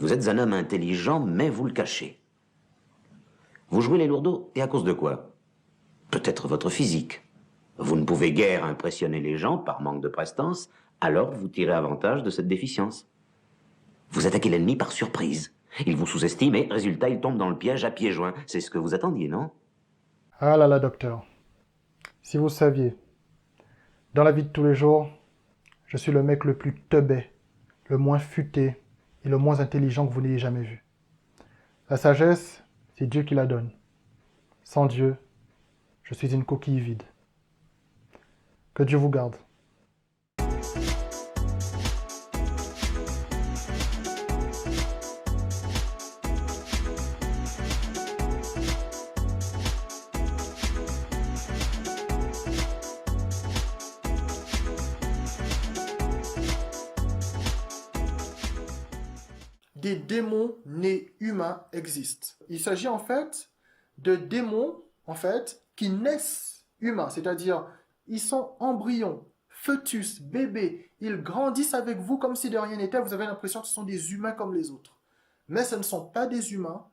Vous êtes un homme intelligent, mais vous le cachez. Vous jouez les lourdeaux, et à cause de quoi? Peut-être votre physique. Vous ne pouvez guère impressionner les gens par manque de prestance, alors vous tirez avantage de cette déficience. Vous attaquez l'ennemi par surprise. Il vous sous-estime et, résultat, il tombe dans le piège à pieds joints. C'est ce que vous attendiez, non? Ah là là, docteur. Si vous saviez, dans la vie de tous les jours, je suis le mec le plus teubé, le moins futé et le moins intelligent que vous n'ayez jamais vu. La sagesse, c'est Dieu qui la donne. Sans Dieu, je suis une coquille vide. Que Dieu vous garde. Des démons nés humains existent. Il s'agit en fait de démons qui naissent humains, c'est-à-dire ils sont embryons, fœtus, bébés, ils grandissent avec vous comme si de rien n'était, vous avez l'impression que ce sont des humains comme les autres. Mais ce ne sont pas des humains,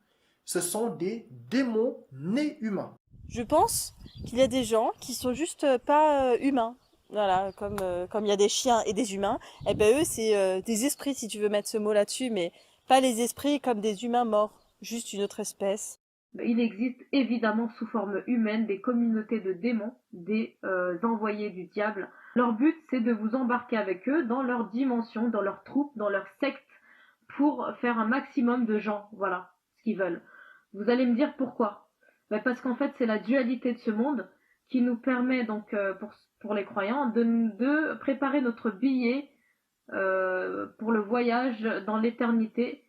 ce sont des démons nés humains. Je pense qu'il y a des gens qui sont juste pas humains. Voilà, comme il y a des chiens et des humains, et ben eux c'est des esprits si tu veux mettre ce mot là-dessus, mais pas les esprits comme des humains morts, juste une autre espèce. Il existe évidemment sous forme humaine des communautés de démons, des envoyés du diable. Leur but, c'est de vous embarquer avec eux dans leur dimension, dans leur troupe, dans leur secte, pour faire un maximum de gens. Voilà ce qu'ils veulent. Vous allez me dire pourquoi? Parce qu'en fait, c'est la dualité de ce monde qui nous permet, donc, pour les croyants, de préparer notre billet pour le voyage dans l'éternité,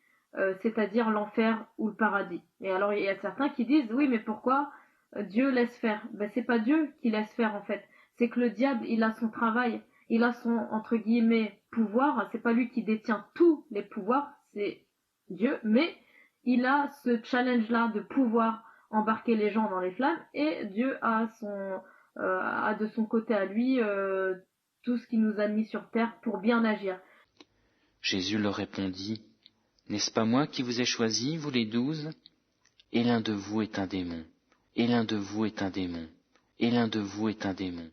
c'est-à-dire l'enfer ou le paradis. Et alors il y a certains qui disent oui, mais pourquoi Dieu laisse faire? C'est pas Dieu qui laisse faire en fait, c'est que le diable il a son travail, il a son entre guillemets pouvoir, c'est pas lui qui détient tous les pouvoirs, c'est Dieu, mais il a ce challenge là de pouvoir embarquer les gens dans les flammes, et Dieu a de son côté à lui tout ce qui nous a mis sur terre pour bien agir. Jésus leur répondit, « N'est-ce pas moi qui vous ai choisis, vous les 12? Et l'un de vous est un démon, et l'un de vous est un démon, et l'un de vous est un démon.